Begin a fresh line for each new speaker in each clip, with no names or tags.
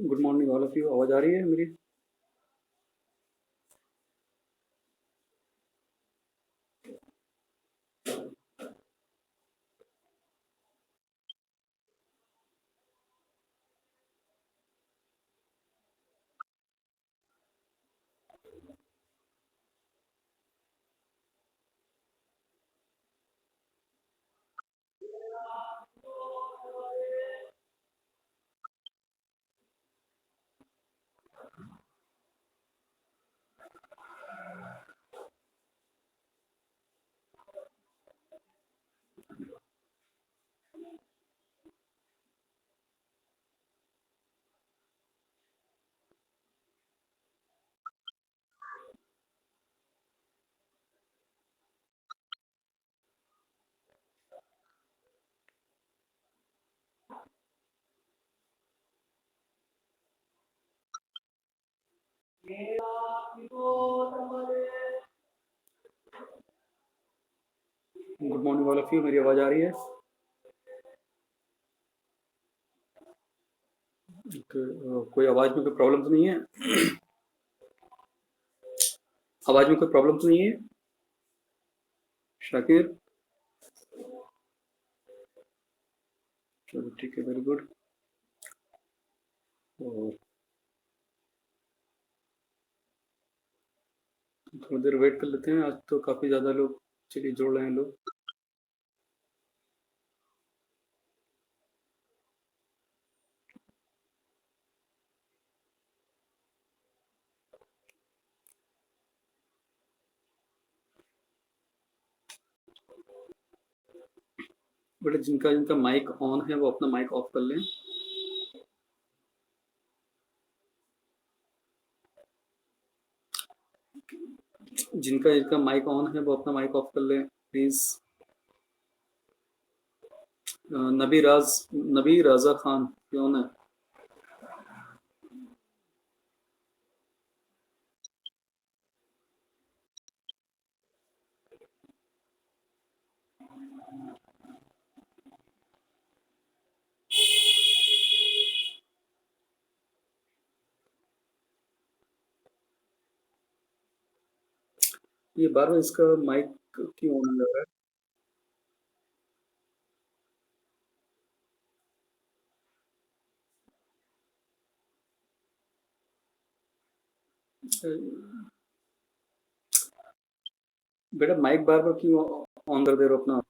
Good morning all of you. आवाज आ रही है मेरी? Good morning all of you. मेरी आवाज आ रही है? कोई आवाज में कोई प्रॉब्लम तो नहीं है? आवाज में कोई प्रॉब्लम तो नहीं है? शाकिर? चलो ठीक है, वेरी गुड। और थोड़ी देर वेट कर लेते हैं, आज तो काफ़ी ज़्यादा लोग चलिए जुड़ रहे हैं लोग। बट जिनका जिनका माइक ऑन है वो अपना माइक ऑफ कर लें। जिनका जिनका माइक ऑन है वो अपना माइक ऑफ कर लें प्लीज़। नबी राजा खान कौन है? ये बार बार इसका माइक क्यों ऑन लग रहा है? बेटा माइक बार बार क्यों ऑन कर दे रहे हो अपना?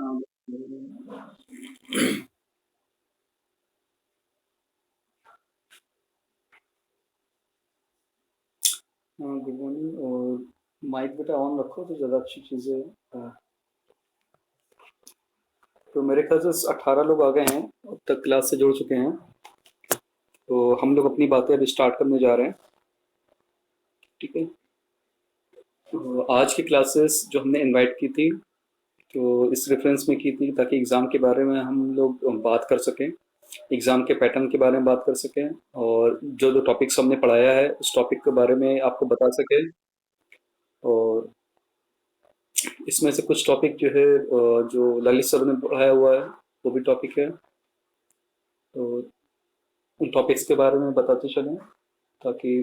हाँ। हाँ, गुड मॉर्निंग। और माइक बेटा ऑन रखो तो ज़्यादा अच्छी चीज़ है। तो मेरे ख्याल से 18 लोग आ गए हैं, अब तक क्लास से जुड़ चुके हैं। तो हम लोग अपनी बातें अभी स्टार्ट करने जा रहे हैं। ठीक है। तो आज की क्लासेस जो हमने इनवाइट की थी, तो इस रेफरेंस में की थी ताकि एग्ज़ाम के बारे में हम लोग बात कर सकें, एग्ज़ाम के पैटर्न के बारे में बात कर सकें, और जो जो टॉपिक्स हमने पढ़ाया है उस टॉपिक के बारे में आपको बता सकें। और इसमें से कुछ टॉपिक जो है जो ललित सर ने पढ़ाया हुआ है वो भी टॉपिक है। तो उन टॉपिक्स के बारे में बताते चलें ताकि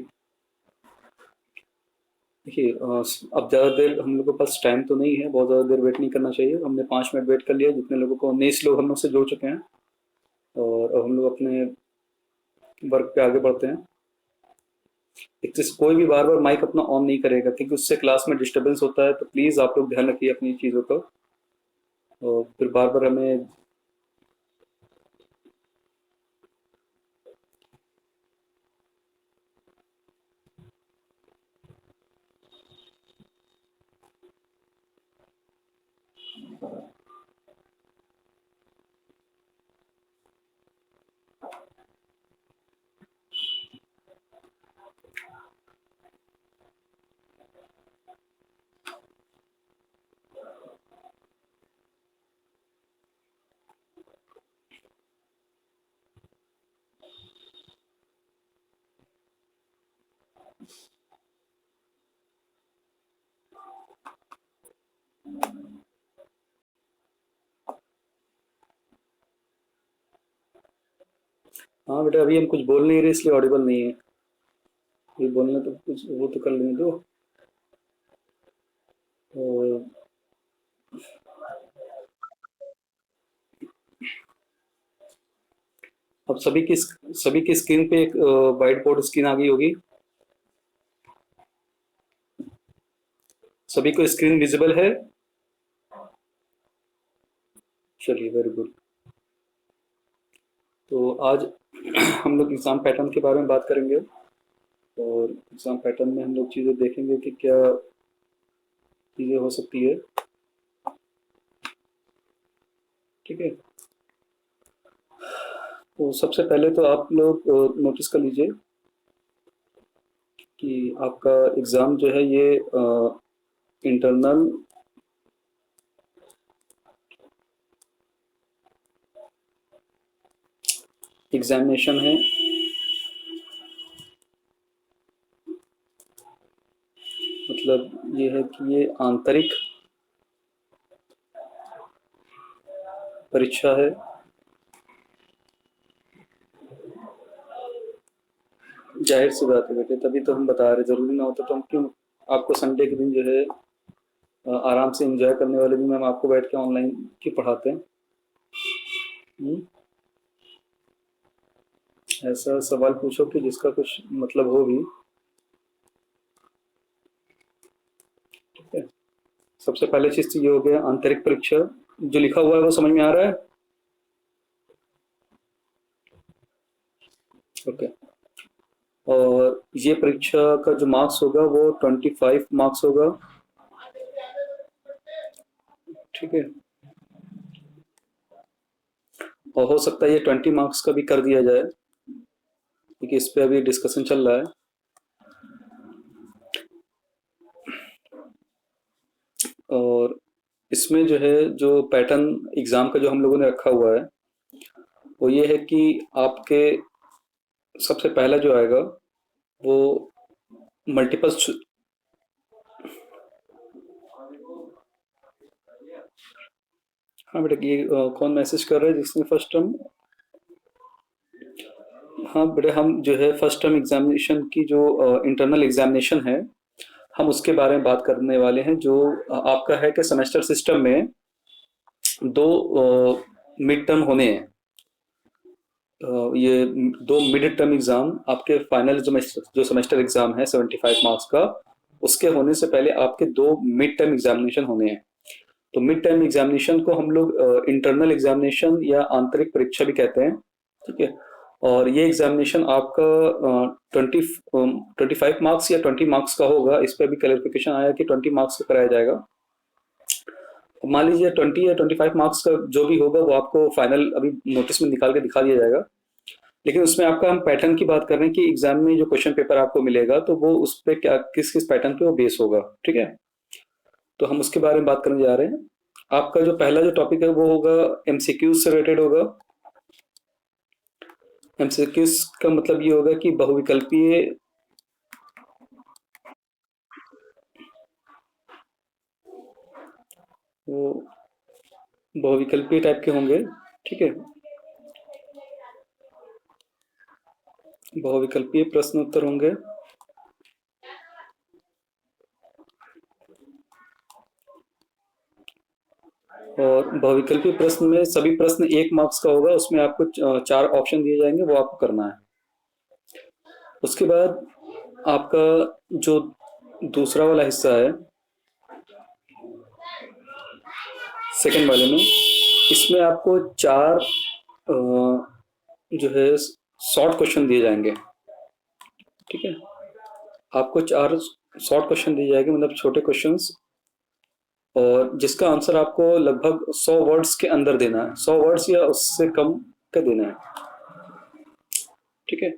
देखिए अब ज़्यादा देर हम लोग के पास टाइम तो नहीं है, बहुत ज़्यादा देर वेट नहीं करना चाहिए। हमने 5 मिनट वेट कर लिया, जितने लोगों को 19 लोग हम लोग से जुड़ चुके हैं। और अब हम लोग अपने वर्क पे आगे बढ़ते हैं। एक तो कोई भी बार बार माइक अपना ऑन नहीं करेगा क्योंकि उससे क्लास में डिस्टरबेंस होता है, तो प्लीज़ आप लोग ध्यान रखिए अपनी चीज़ों का। और फिर बार बार हमें हाँ बेटा, अभी हम कुछ बोल नहीं रहे इसलिए ऑडिबल नहीं है। ये बोलना तो कुछ वो तो कर लेने दो। और अब सभी की स्क्रीन पे एक वाइट बोर्ड स्क्रीन आ गई होगी। सभी को स्क्रीन विजिबल है? चलिए, वेरी गुड। तो आज हम लोग एग्ज़ाम पैटर्न के बारे में बात करेंगे। और एग्ज़ाम पैटर्न में हम लोग चीज़ें देखेंगे कि क्या चीज़ें हो सकती है। ठीक है। तो सबसे पहले तो आप लोग नोटिस कर लीजिए कि आपका एग्ज़ाम जो है ये इंटरनल एग्जामिनेशन है। मतलब ये है कि ये आंतरिक परीक्षा है। जाहिर सी बात है बेटे, तभी तो हम बता रहे। ज़रूरी ना होता तो हम क्यों आपको संडे के दिन जो है आराम से एंजॉय करने वाले दिन हम आपको बैठ के ऑनलाइन क्यों पढ़ाते हैं। हम्म? ऐसा सवाल पूछो कि जिसका कुछ मतलब हो भी। ठीक है। सबसे पहले चीज़ तो ये हो गया आंतरिक परीक्षा। जो लिखा हुआ है वो समझ में आ रहा है? ओके। और ये परीक्षा का जो मार्क्स होगा वो 25 मार्क्स होगा। ठीक है। और हो सकता है ये 20 मार्क्स का भी कर दिया जाए, क्योंकि इस पे अभी डिस्कशन चल रहा है। और इसमें जो है, जो पैटर्न एग्ज़ाम का जो हम लोगों ने रखा हुआ है वो ये है कि आपके सबसे पहला जो आएगा वो मल्टीपल। हाँ बेटा, ये कौन मैसेज कर रहा है जिसने फर्स्ट टर्म? हाँ बेटा, हम जो है फर्स्ट टर्म एग्जामिनेशन की जो इंटरनल एग्जामिनेशन है, हम उसके बारे में बात करने वाले हैं। जो आपका है कि सेमेस्टर सिस्टम में दो मिड टर्म होने हैं। ये दो मिड टर्म एग्जाम आपके फाइनल जो सेमेस्टर एग्जाम है 75 मार्क्स का, उसके होने से पहले आपके दो मिड टर्म एग्जामिनेशन होने हैं। तो मिड टर्म एग्जामिनेशन को हम लोग इंटरनल एग्जामिनेशन या आंतरिक परीक्षा भी कहते हैं। ठीक है। और ये एग्जामिनेशन आपका 25 मार्क्स या 20 मार्क्स का होगा। इस पर अभी क्लैरिफिकेशन आया कि 20 मार्क्स का कराया जाएगा। मान लीजिए 20 या 25 मार्क्स का जो भी होगा वो आपको फाइनल अभी नोटिस में निकाल के दिखा दिया जाएगा। लेकिन उसमें आपका हम पैटर्न की बात कर रहे हैं कि एग्जाम में जो क्वेश्चन पेपर आपको मिलेगा तो वो उस पर क्या किस किस पैटर्न पे वो बेस होगा। ठीक है। तो हम उसके बारे में बात करने जा रहे हैं। आपका जो पहला जो टॉपिक है वो होगा एमसीक्यूज से रिलेटेड होगा। एमसीक्यूज का मतलब ये होगा कि बहुविकल्पीय। वो बहुविकल्पीय टाइप के होंगे। ठीक है। बहुविकल्पीय प्रश्न उत्तर होंगे। और बहुविकल्पीय प्रश्न में सभी प्रश्न 1 मार्क्स का होगा। उसमें आपको 4 ऑप्शन दिए जाएंगे, वो आपको करना है। उसके बाद आपका जो दूसरा वाला हिस्सा है सेकंड वाले में, इसमें आपको चार जो है शॉर्ट क्वेश्चन दिए जाएंगे। ठीक है। आपको चार शॉर्ट क्वेश्चन दिए जाएंगे, मतलब छोटे क्वेश्चंस, और जिसका आंसर आपको लगभग 100 वर्ड्स के अंदर देना है। 100 वर्ड्स या उससे कम का देना है। ठीक है।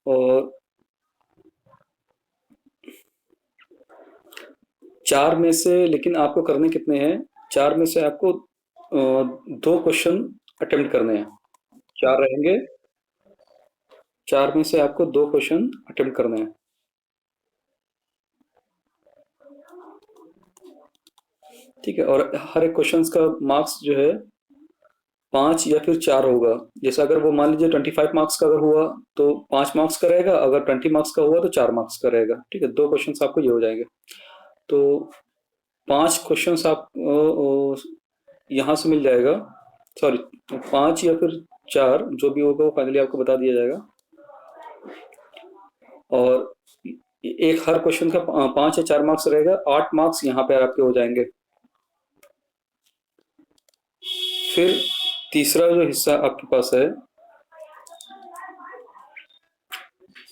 और चार में से लेकिन आपको करने कितने हैं? चार में से आपको दो क्वेश्चन अटेम्प्ट करने हैं। चार रहेंगे। चार में से आपको दो क्वेश्चन अटेम्प्ट करने हैं। ठीक है। और हर एक क्वेश्चन का मार्क्स जो है 5 या फिर 4 होगा। जैसे अगर वो मान लीजिए 25 मार्क्स का अगर हुआ तो 5 मार्क्स का रहेगा, अगर 20 मार्क्स का हुआ तो 4 मार्क्स का रहेगा। ठीक है, 2 क्वेश्चंस आपको ये हो जाएंगे। तो 5 क्वेश्चंस आप यहाँ से मिल जाएगा। सॉरी, 5 या फिर 4 जो भी होगा वो फाइनली आपको बता दिया जाएगा। और एक हर क्वेश्चन का 5 या 4 मार्क्स रहेगा, 8 मार्क्स यहाँ पे आपके हो जाएंगे। फिर तीसरा जो हिस्सा आपके पास है,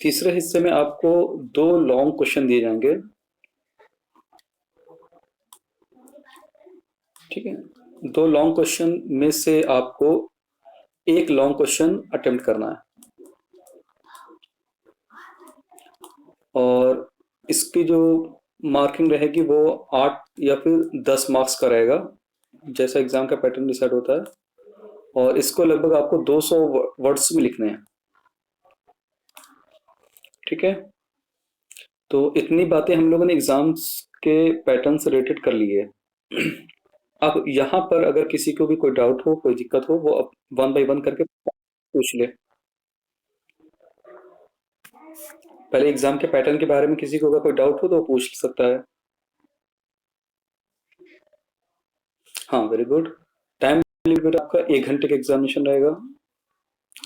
तीसरे हिस्से में आपको 2 लॉन्ग क्वेश्चन दिए जाएंगे। ठीक है, 2 लॉन्ग क्वेश्चन में से आपको एक लॉन्ग क्वेश्चन अटेम्प्ट करना है। और इसकी जो मार्किंग रहेगी वो 8 या फिर 10 मार्क्स का रहेगा, जैसा एग्जाम का पैटर्न डिसाइड होता है। और इसको लगभग आपको 200 वर्ड्स में लिखने हैं। ठीक है, तो इतनी बातें हम लोगों ने एग्जाम्स के पैटर्न से रिलेटेड कर ली है। अब यहाँ पर अगर किसी को भी कोई डाउट हो, कोई दिक्कत हो, वो अब 1 बाय 1 करके पूछ ले। पहले एग्जाम के पैटर्न के बारे में किसी को अगर कोई डाउट हो तो वो पूछ सकता है। हाँ, वेरी गुड। टाइम लिमिट आपका 1 घंटे का एग्जामिनेशन रहेगा।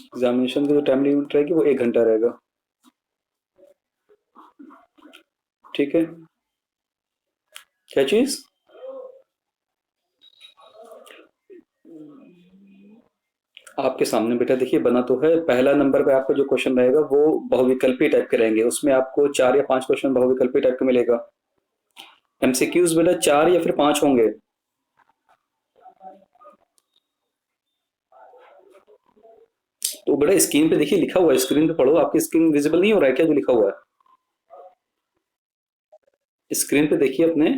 एग्जामिनेशन की जो टाइम लिमिट रहेगी वो 1 घंटा रहेगा। ठीक है, क्या चीज? आपके सामने बेटा देखिए बना तो है। पहला नंबर पे आपका जो क्वेश्चन रहेगा वो बहुविकल्पी टाइप के रहेंगे, उसमें आपको 4 या 5 क्वेश्चन बहुविकल्पी टाइप का मिलेगा। एमसीक्यूज बेटा 4 या फिर 5 होंगे। तो बेटा स्क्रीन पे देखिए लिखा हुआ है, स्क्रीन पे पढ़ो। आपकी स्क्रीन विजिबल नहीं हो रहा है क्या जो लिखा हुआ है? स्क्रीन पे देखिए अपने।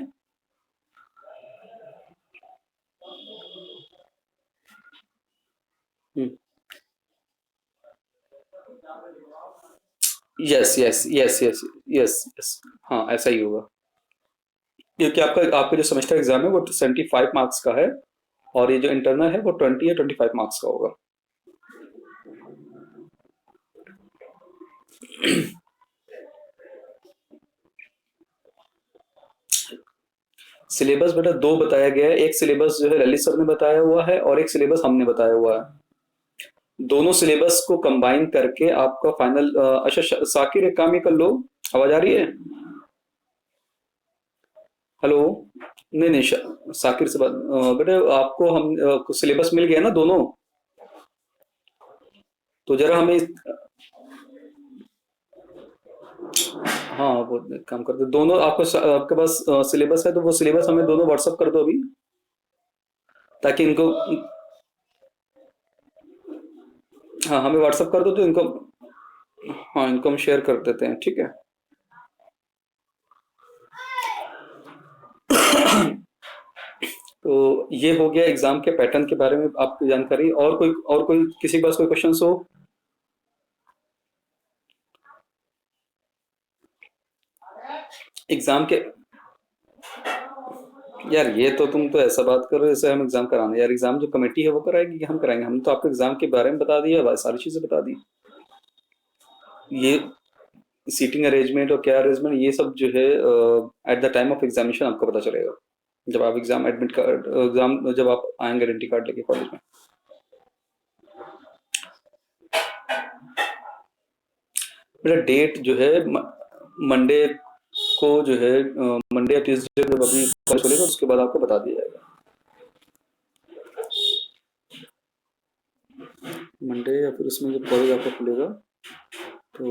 Yes yes yes yes yes yes, हाँ ऐसा ही होगा। क्योंकि आपका आपका जो सेमेस्टर एग्जाम है वो 75 मार्क्स का है, और ये जो इंटरनल है वो 20 या 25 मार्क्स का होगा। सिलेबस बेटा 2 बताया गया है। एक सिलेबस जो है ललित सर ने बताया हुआ है, और एक सिलेबस हमने बताया हुआ है। दोनों सिलेबस को कंबाइन करके आपका फाइनल। अच्छा साकिर एक काम ही कर लो। आवाज आ रही है? हेलो। नहीं नहीं, साकिर से बात। बेटा आपको हम सिलेबस मिल गया ना दोनों? तो जरा हमें हाँ वो एक काम करते, दोनों आपको आपके पास सिलेबस है तो वो सिलेबस हमें दोनों व्हाट्सअप कर दो अभी, ताकि इनको। हाँ हमें व्हाट्सअप कर दो तो इनको। हाँ इनको हम शेयर कर देते हैं, ठीक है। तो ये हो गया एग्जाम के पैटर्न के बारे में आपकी जानकारी। और कोई किसी के पास कोई क्वेश्चन हो? एग्जाम के। यार ये तो तुम तो ऐसा बात कर रहे हो जैसे हम एग्जाम कराने। यार एग्जाम जो कमेटी है वो कराएगी कि हम कराएंगे? हम तो आपको एग्जाम के बारे में बता दिया, सारी चीजें बता दी। ये सीटिंग अरेंजमेंट और क्या अरेंजमेंट ये सब जो है at the time of examination आपको पता चलेगा, जब आप एग्जाम एडमिट कार्ड एग्जाम जब आप आएंगे आइडेंटी कार्ड लेके कॉलेज में। मेरा डेट जो है मंडे को जो है, मंडे या ट्यूसडे जब अभी कॉलेज खुलेगा उसके बाद आपको बता दिया जाएगा। मंडे या फिर उसमें जब कॉलेज आपका खुलेगा तो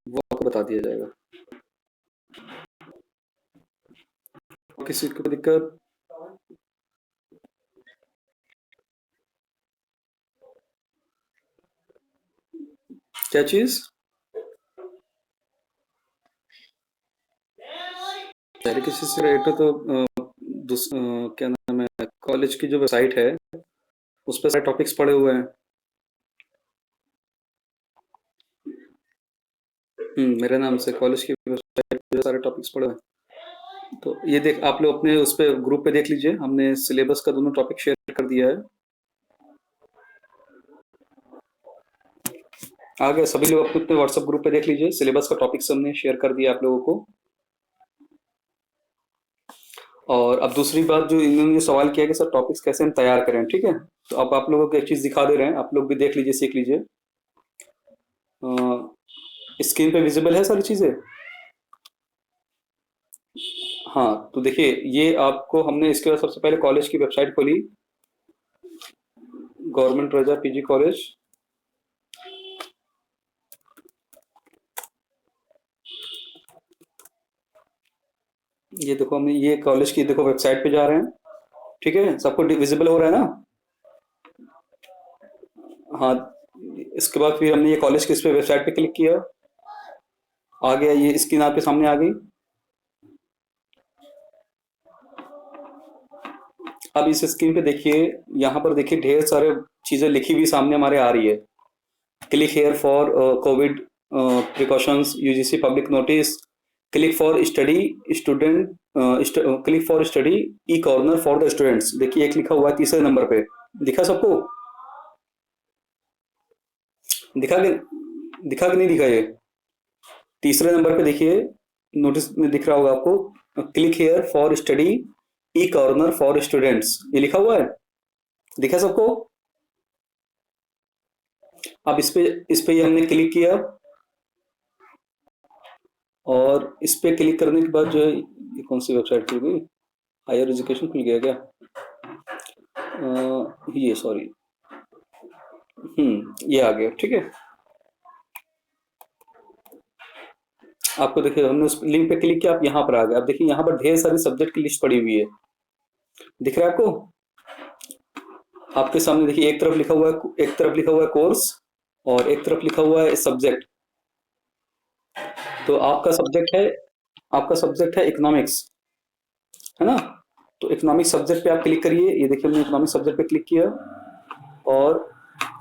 वो आपको बता दिया जाएगा। किसी को दिक्कत? क्या चीज? पहले किसी से रेट तो क्या नाम है, कॉलेज की जो वेबसाइट है उस पर सारे टॉपिक्स पड़े हुए हैं। मेरे नाम से कॉलेज की वेबसाइट पे सारे टॉपिक्स पड़े हुए हैं। तो ये देख आप लोग अपने उस पे ग्रुप पे देख लीजिए, हमने सिलेबस का दोनों टॉपिक शेयर कर दिया है। आ गया? सभी लोग अपने अपने व्हाट्सएप ग्रुप पे देख लीजिए, सिलेबस का टॉपिक हमने शेयर कर दिया आप लोगों को। और अब दूसरी बात जो इन्होंने सवाल किया कि सर टॉपिक्स कैसे हम तैयार करें, ठीक है? तो अब आप लोगों को एक चीज़ दिखा दे रहे हैं, आप लोग भी देख लीजिए, सीख लीजिए। स्क्रीन पे विजिबल है सारी चीज़ें? हाँ, तो देखिए ये आपको हमने इसके बाद सबसे पहले कॉलेज की वेबसाइट खोली, गवर्नमेंट रजा पीजी कॉलेज। ये देखो हमने ये कॉलेज की देखो वेबसाइट पे जा रहे हैं, ठीक है? सबको विजिबल हो रहा है ना? हाँ, इसके बाद फिर हमने ये कॉलेज की इस पे वेबसाइट पे क्लिक किया, आ गया, ये स्क्रीन आपके सामने आ गई। अब इस स्क्रीन पे देखिए, यहाँ पर देखिए ढेर सारे चीजें लिखी हुई सामने हमारे आ रही है। Click here for Covid precautions, UGC public notice, click for study student, click for study e corner for the students. देखिए एक लिखा हुआ है तीसरे नंबर पे, दिखा सबको? दिखा कि दिखा कि नहीं दिखा? ये तीसरे नंबर पे देखिए, नोटिस में दिख रहा होगा आपको, click here for study e corner for students, ये लिखा हुआ है, दिखा सबको? अब इस पे ये हमने क्लिक किया, और इस पे क्लिक करने के बाद जो है, ये कौन सी वेबसाइट खुल गई? हायर एजुकेशन खुल गया क्या? ये सॉरी, ये आ गया, ठीक है। आपको देखिए हमने उस लिंक पे क्लिक किया, आप यहाँ पर आ गए। अब देखिए यहाँ पर ढेर सारी सब्जेक्ट की लिस्ट पड़ी हुई है, दिख रहा है आपको? आपके सामने देखिए एक तरफ लिखा हुआ है, एक तरफ लिखा हुआ है कोर्स, और एक तरफ लिखा हुआ है सब्जेक्ट। तो आपका सब्जेक्ट है इकोनॉमिक्स, है ना? तो इकोनॉमिक सब्जेक्ट पे आप क्लिक करिए, ये देखिए हमने इकोनॉमिक सब्जेक्ट पे क्लिक किया, और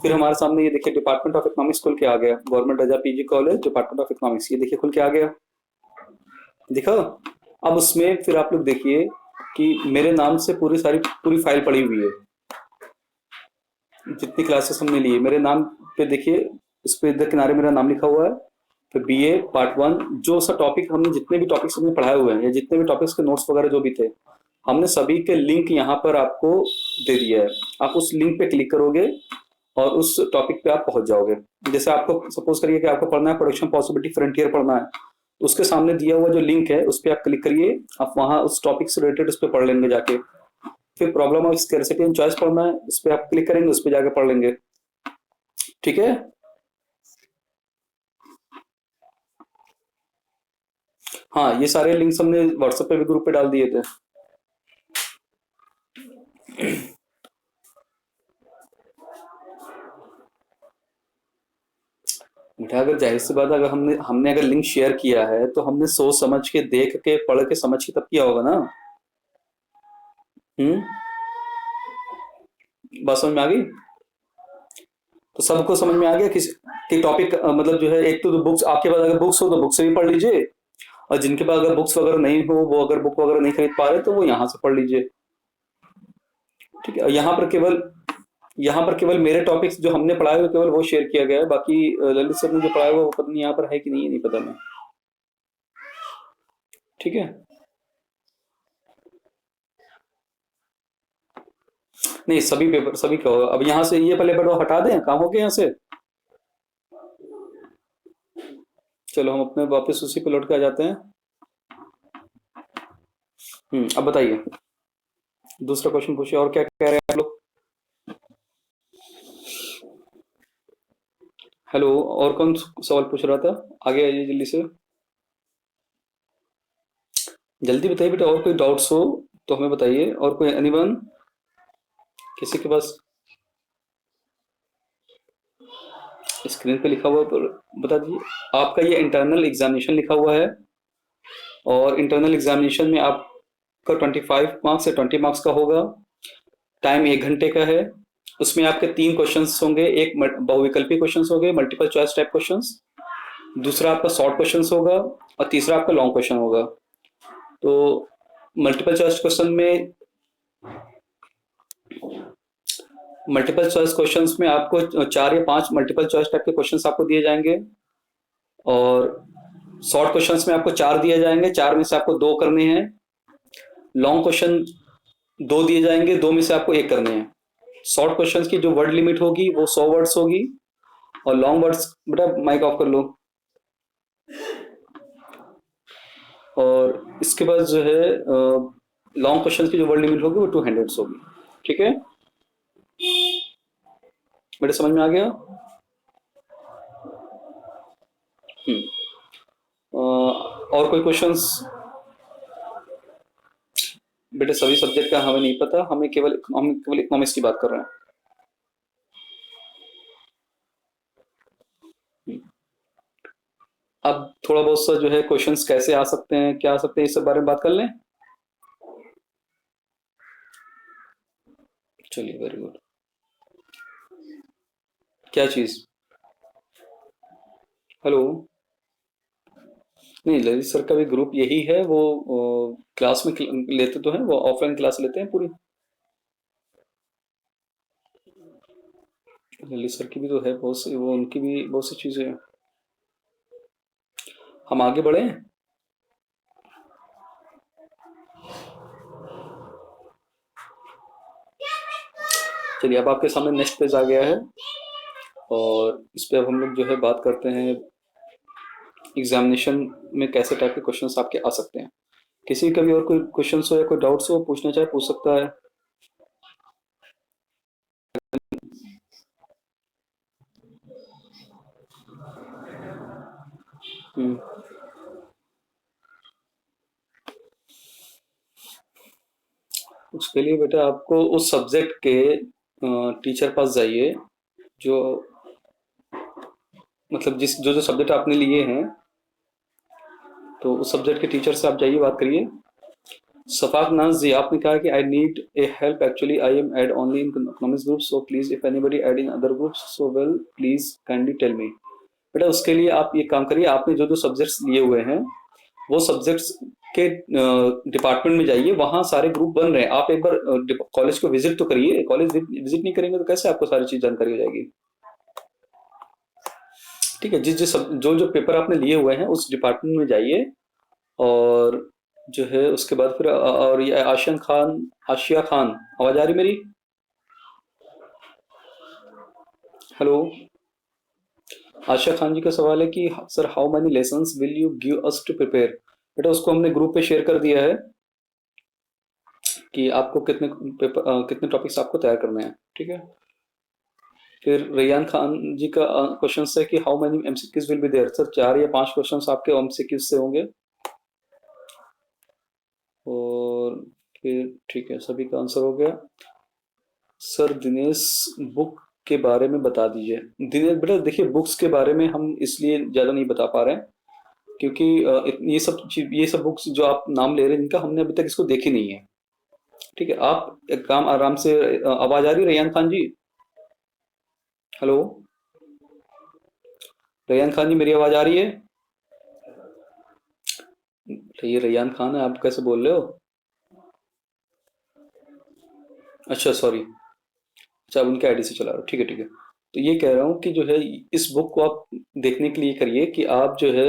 फिर हमारे सामने ये देखिए डिपार्टमेंट ऑफ इकोनॉमिक्स खुल के आ गया, government Raza PG college department of economics, ये देखिए खुल के आ गया, दिखा? अब उसमें फिर आप लोग देखिए कि मेरे नाम से पूरी फाइल पड़ी हुई है, जितनी क्लासेस हमने ली है मेरे नाम पे देखिए, इस पे इधर किनारे मेरा नाम लिखा हुआ है। फिर बीए पार्ट वन, जो सा टॉपिक हमने जितने भी टॉपिक्स हमने पढ़ाए हुए हैं, या जितने भी टॉपिक्स के नोट्स वगैरह जो भी थे, हमने सभी के लिंक यहाँ पर आपको दे दिया है। आप उस लिंक पे क्लिक करोगे और उस टॉपिक पे आप पहुंच जाओगे। जैसे आपको सपोज करिए कि आपको पढ़ना है प्रोडक्शन पॉसिबिलिटी फ्रंटियर पढ़ना है, तो उसके सामने दिया हुआ जो लिंक है उस पर आप क्लिक करिए, आप वहाँ उस टॉपिक से रिलेटेड उस पर पढ़ लेंगे जाके। फिर problem of scarcity and choice पढ़ना है, उस पर आप क्लिक करेंगे, उस पर जाके पढ़ लेंगे, ठीक है? हाँ, ये सारे लिंक्स हमने व्हाट्सएप पे भी ग्रुप पे डाल दिए थे। बेटा अगर जाहिर सी बात है, अगर हमने हमने अगर लिंक शेयर किया है तो हमने सोच समझ के, देख के, पढ़ के, समझ के तब किया होगा ना। हम्म, बात समझ में आ गई? तो सबको समझ में आ गया कि टॉपिक मतलब जो है, एक तो बुक्स आपके पास अगर बुक्स हो तो बुक से भी पढ़ लीजिए, और जिनके पास अगर बुक्स वगैरह नहीं हो, वो अगर बुक वगैरह नहीं खरीद पा रहे तो वो यहाँ से पढ़ लीजिए, ठीक है? यहाँ पर केवल मेरे टॉपिक्स जो हमने पढ़ाए हुए केवल वो शेयर किया गया है, बाकी ललित सर ने जो पढ़ाया हुआ वो पता नहीं यहाँ पर है कि नहीं है, नहीं पता मैं, ठीक है? नहीं, सभी पेपर सभी का होगा। अब यहाँ से ये पहले पेपर हटा दें, काम हो गया यहाँ से। चलो हम अपने वापस उसी पे लौट के आ जाते हैं। अब बताइए, दूसरा क्वेश्चन पूछिए, और क्या कह रहे हैं आप लोग? हेलो, और कौन सवाल पूछ रहा था? आगे आइए जल्दी से, जल्दी बताइए बेटा, और कोई डाउट्स हो तो हमें बताइए, और कोई एनीवन, किसी के पास? स्क्रीन पे लिखा हुआ पर बता दीजिए। आपका ये इंटरनल एग्जामिनेशन लिखा हुआ है, और इंटरनल एग्जामिनेशन में आपका 25 मार्क्स से 20 मार्क्स का होगा। टाइम 1 घंटे का है। उसमें आपके 3 क्वेश्चंस होंगे, एक बहुविकल्पी क्वेश्चंस होंगे, मल्टीपल चॉइस टाइप क्वेश्चंस, दूसरा आपका शॉर्ट क्वेश्चंस होगा, और तीसरा आपका लॉन्ग क्वेश्चन होगा। तो मल्टीपल चॉइस क्वेश्चंस में आपको 4 या 5 मल्टीपल चॉइस टाइप के क्वेश्चंस आपको दिए जाएंगे, और शॉर्ट क्वेश्चंस में आपको 4 दिए जाएंगे, 4 में से आपको 2 करने हैं। लॉन्ग क्वेश्चन 2 दिए जाएंगे, 2 में से आपको 1 करने हैं। शॉर्ट क्वेश्चंस की जो वर्ड लिमिट होगी वो 100 वर्ड्स होगी, और लॉन्ग वर्ड्स, बेटा माइक ऑफ कर लो। और इसके बाद जो है लॉन्ग क्वेश्चन की जो वर्ड लिमिट होगी वो 200 होगी। ठीक है, बेटा समझ में आ गया? और कोई क्वेश्चंस? बेटे सभी सब्जेक्ट का हमें नहीं पता, हम केवल इकोनॉमिक्स की बात कर रहे हैं। अब थोड़ा बहुत सा जो है क्वेश्चंस कैसे आ सकते हैं, क्या आ सकते हैं, इस सब बारे में बात कर लें। चलिए, वेरी गुड। क्या चीज? हेलो? नहीं, ललित सर का भी ग्रुप यही है, वो क्लास में लेते तो हैं, वो ऑफलाइन क्लास लेते हैं पूरी। ललित सर की भी तो है बहुत सी, वो उनकी भी बहुत सी चीजें हैं। हम आगे बढ़े। चलिए, अब आपके सामने नेक्स्ट पेज आ गया है, और इस पे अब हम लोग जो है बात करते हैं एग्जामिनेशन में कैसे टाइप के क्वेश्चंस आपके आ सकते हैं। किसी का भी और कोई क्वेश्चंस हो या कोई डाउट्स हो, पूछना चाहे पूछ सकता है। हम्म, उसके लिए बेटा आपको उस सब्जेक्ट के टीचर पास जाइए, जो मतलब जिस जो जो सब्जेक्ट आपने लिए हैं, तो उस सब्जेक्ट के टीचर से आप जाइए, बात करिए। सफाक नाज जी, आपने कहा कि I need a help, actually I am add only in economics group, so please if anybody add in other groups so well please kindly tell me. बेटा उसके लिए आप ये काम करिए, आपने जो जो सब्जेक्ट्स लिए हुए हैं वो सब्जेक्ट्स के डिपार्टमेंट में जाइए, वहाँ सारे ग्रुप बन रहे हैं। आप एक बार कॉलेज को विजिट तो करिए, कॉलेज विजिट नहीं करेंगे तो कैसे आपको सारी चीज जानकारी हो जाएगी। ठीक है, जिस जिस जो जो पेपर आपने लिए हुए हैं उस डिपार्टमेंट में जाइए, और जो है उसके बाद फिर और ये आशिया खान, आवाज आ रही मेरी? हेलो? आशिया खान जी का सवाल है कि sir how many lessons will you give us to prepare. बेटा उसको हमने ग्रुप पे शेयर कर दिया है कि आपको कितने पेपर कितने टॉपिक्स आपको तैयार करने हैं। ठीक है, फिर रैयान खान जी का क्वेश्चन है कि how many MCQs will be there. Sir 4 या 5 क्वेश्चंस आपके एमसीक्यूज से होंगे। और फिर ठीक है, सभी का आंसर हो गया। सर दिनेश बुक के बारे में बता दीजिए। दिनेश बेटा देखिए, बुक्स के बारे में हम इसलिए ज़्यादा नहीं बता पा रहे हैं क्योंकि ये सब बुक्स जो आप नाम ले रहे हैं इनका हमने अभी तक इसको देखी नहीं है। ठीक है, आप एक काम आराम से आवाज़ आ रही है रैयान खान जी? हेलो? रैयान खान जी, मेरी आवाज़ आ रही है? तो ये रैयान खान है, आप कैसे बोल रहे हो? अच्छा सॉरी, अच्छा उनके आईडी से चला रहा हूँ, ठीक है ठीक है। तो ये कह रहा हूँ कि जो है इस बुक को आप देखने के लिए करिए कि आप जो है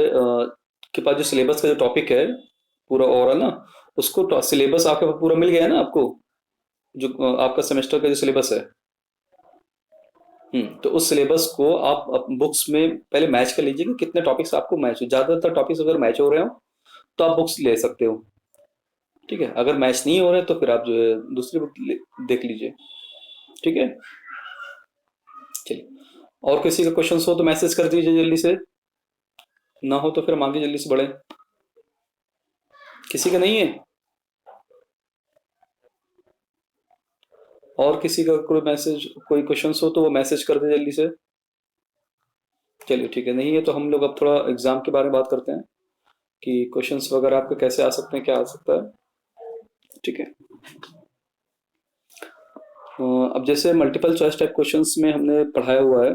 के पास जो सिलेबस का जो टॉपिक है पूरा ओवरऑल ना, उसको सिलेबस आपके पास पूरा मिल गया है ना आपको, जो आपका सेमेस्टर का जो सिलेबस है। तो उस सिलेबस को आप बुक्स में पहले मैच कर लीजिए कि कितने टॉपिक्स आपको मैच हो। ज़्यादातर टॉपिक्स अगर मैच हो रहे हो तो आप बुक्स ले सकते हो। ठीक है, अगर मैच नहीं हो रहे तो फिर आप जो है दूसरी बुक देख लीजिए। ठीक है, चलिए। और किसी का क्वेश्चन हो तो मैसेज कर दीजिए जल्दी से, ना हो तो फिर हम आगे जल्दी से बढ़े। किसी का नहीं है? और किसी का कोई क्वेश्चन हो तो वो मैसेज कर दे जल्दी से। चलिए ठीक है, नहीं है तो हम लोग अब थोड़ा एग्जाम के बारे में बात करते हैं कि क्वेश्चंस वगैरह आपके कैसे आ सकते हैं, क्या आ सकता है। ठीक है, अब जैसे मल्टीपल चॉइस टाइप क्वेश्चंस में हमने पढ़ाया हुआ है,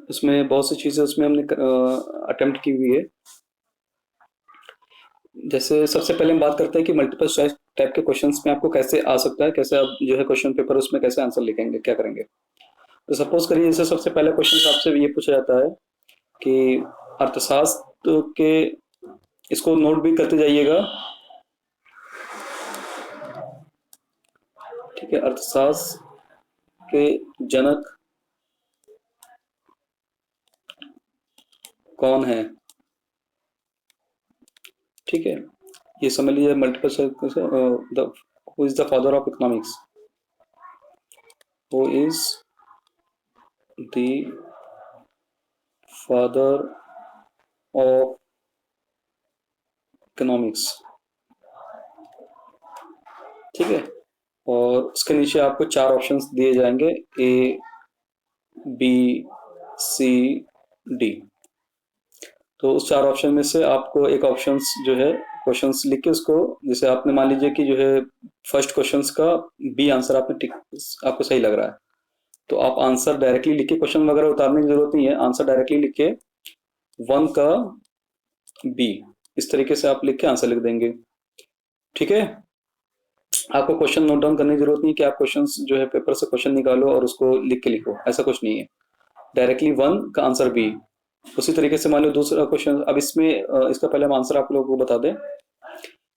उसमें बहुत सी चीज़ें उसमें हमने अटेम्प्ट की हुई है। जैसे सबसे पहले हम बात करते हैं कि मल्टीपल चॉइस टाइप के क्वेश्चंस में आपको कैसे आ सकता है, कैसे आप जो है क्वेश्चन पेपर उसमें कैसे आंसर लिखेंगे, क्या करेंगे। तो सपोज करिए जैसे सबसे पहला क्वेश्चन आपसे ये पूछा जाता है कि अर्थशास्त्र के, इसको नोट भी करते जाइएगा, ठीक है। अर्थशास्त्र के जनक कौन है, ठीक है। ये समझ लीजिए multiple choice, the who is the father of economics, who is the father of economics, ठीक है। और उसके नीचे आपको चार ऑप्शंस दिए जाएंगे, ए बी सी डी। तो उस चार ऑप्शन में से आपको एक ऑप्शंस जो है क्वेश्चंस लिख के उसको, जैसे आपने मान लीजिए कि जो है फर्स्ट क्वेश्चंस का बी आंसर आपने टिक, आपको सही लग रहा है, तो आप आंसर डायरेक्टली लिख के, क्वेश्चन वगैरह उतारने की जरूरत नहीं है, आंसर डायरेक्टली लिख के वन का बी, इस तरीके से आप लिख के आंसर लिख देंगे, ठीक है। आपको क्वेश्चन नोट डाउन करने की जरूरत नहीं कि आप क्वेश्चन जो है पेपर से क्वेश्चन निकालो और उसको लिख के लिखो, ऐसा कुछ नहीं है। डायरेक्टली वन का आंसर बी। उसी तरीके से मान लो दूसरा क्वेश्चन, अब इसमें इसका पहले हम आंसर आप लोगों को बता दें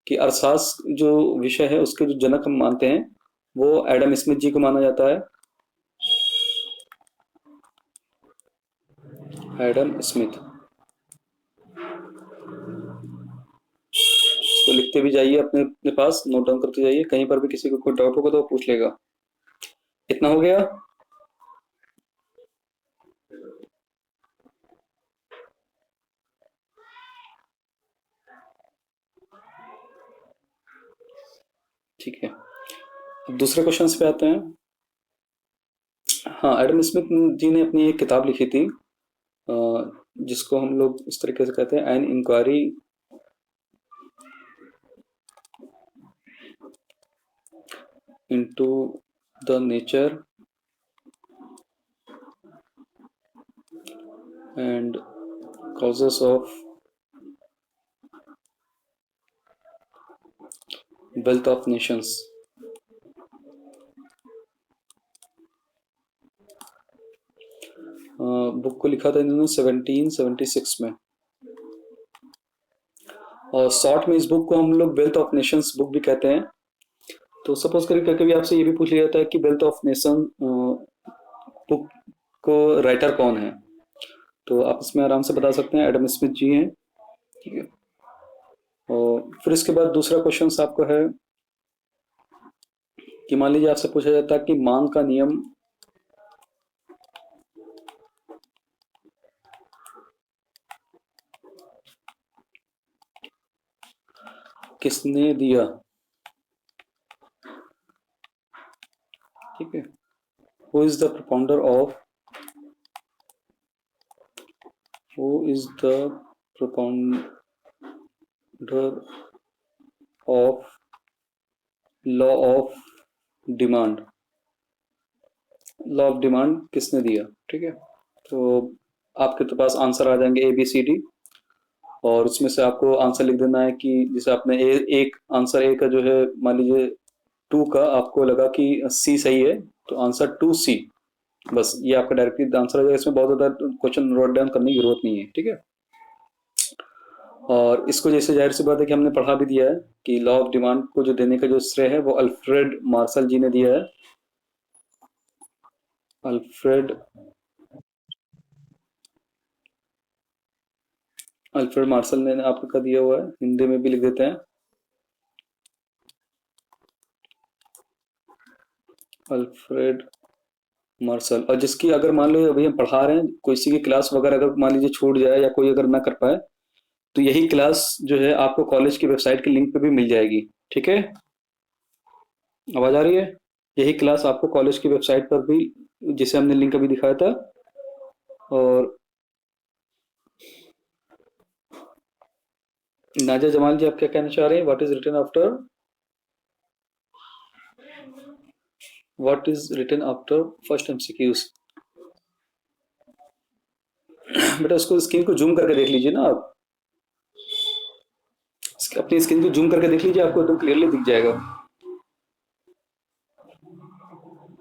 कि अर्थशास्त्र जो विषय है उसके जो जनक हम मानते हैं वो एडम स्मिथ जी को माना जाता है, एडम स्मिथ। इसको लिखते भी जाइए, अपने अपने पास नोट डाउन करते जाइए, कहीं पर भी किसी को कोई डाउट होगा तो वो पूछ लेगा। इतना हो गया। ठीक है, अब दूसरे क्वेश्चन पे आते हैं। हाँ, एडम स्मिथ जी ने अपनी एक किताब लिखी थी, जिसको हम लोग इस तरीके से कहते हैं, an inquiry into the nature and causes of wealth of nations। Book को लिखा था इन्होंने 1776 में, और शॉर्ट में इस बुक को हम लोग वेल्थ ऑफ नेशंस बुक भी कहते हैं। तो सपोज करिए कभी आपसे ये भी पूछ लिया जाता है कि वेल्थ ऑफ नेशन बुक को राइटर कौन है, तो आप इसमें आराम से बता सकते हैं एडम स्मिथ जी हैं, ठीक है। और फिर इसके बाद दूसरा क्वेश्चन आपका है कि मान लीजिए आपसे पूछा जाता है कि मांग का नियम किसने दिया, ठीक है। Who is the propounder of, who is the propounder of law of demand, law of demand किसने दिया, ठीक है। तो आपके तो पास आंसर आ जाएंगे ए बी सी डी, और उसमें से आपको आंसर लिख देना है कि जैसे आपने एक आंसर ए का जो है मान लीजिए टू का आपको लगा कि सी सही है, तो आंसर टू सी, बस ये आपका डायरेक्टली आंसर आ जाएगा। इसमें बहुत ज़्यादा क्वेश्चन नोट डाउन करने की जरूरत नहीं है, ठीक है। और इसको जैसे जाहिर सी बात है कि हमने पढ़ा भी दिया है कि लॉ ऑफ डिमांड को जो देने का जो श्रेय है वो अल्फ्रेड मार्शल जी ने दिया है, अल्फ्रेड अल्फ्रेड मार्शल ने आपका दिया हुआ है, हिंदी में भी लिख देते हैं अल्फ्रेड मार्शल। और जिसकी अगर मान लो अभी हम पढ़ा रहे हैं, कोई सी की क्लास वगैरह अगर मान लीजिए छूट जाए या कोई अगर ना कर पाए, तो यही क्लास जो है आपको कॉलेज की वेबसाइट के लिंक पे भी मिल जाएगी, ठीक है। आवाज आ रही है? यही क्लास आपको कॉलेज की वेबसाइट पर भी, जिसे हमने लिंक अभी दिखाया था। और नाजा जमाल जी, आप क्या कहना चाह रहे हैं? What is written after first MCQs? बेटा उसको स्क्रीन को जूम करके देख लीजिए ना आप, अपनी स्क्रीन को जूम करके देख लीजिए, आपको एकदम क्लियरली दिख जाएगा।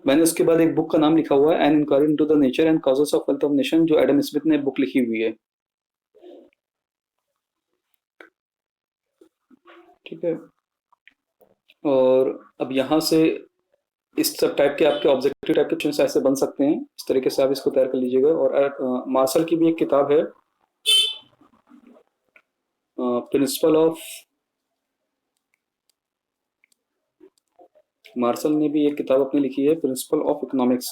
मैंने उसके बाद एक बुक का नाम लिखा हुआ है, an inquiry into the nature and causes of wealth of nation, जो एडम स्मिथ ने बुक लिखी हुई है। ठीक है, और अब यहाँ से इस सब टाइप के आपके ऑब्जेक्टिव टाइप के क्वेश्चन ऐसे बन सकते हैं, इस तरीके से आप इसको तैयार कर लीजिएगा। और मार्शल की भी एक किताब है, प्रिंसिपल ऑफ, मार्शल ने भी एक किताब अपनी लिखी है, प्रिंसिपल ऑफ इकोनॉमिक्स।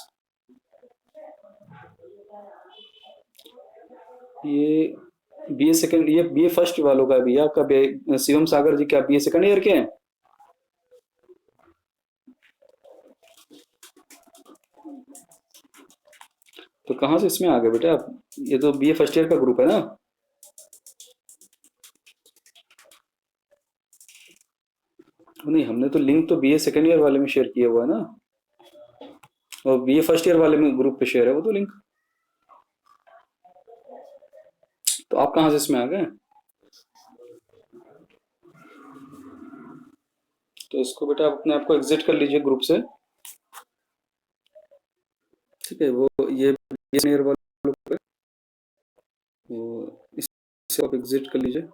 ये बीए सेकंड, ये बीए फर्स्ट वालों का भी है आपका। शिवम सागर जी क्या बीए सेकंड ईयर के हैं? तो कहाँ से इसमें आ गए बेटा आप? ये तो बीए फर्स्ट ईयर का ग्रुप है ना। नहीं, हमने तो लिंक तो बीए सेकंड ईयर वाले में शेयर किया हुआ है ना, और बीए फर्स्ट ईयर वाले में ग्रुप पे शेयर है वो तो लिंक। तो आप कहाँ से इसमें आ गए? तो इसको बेटा आप अपने आप को एग्जिट कर लीजिए ग्रुप से। ठीक है, वो ये बीए ईयर वालों पे, वो इससे आप एग्जिट कर लीजिए।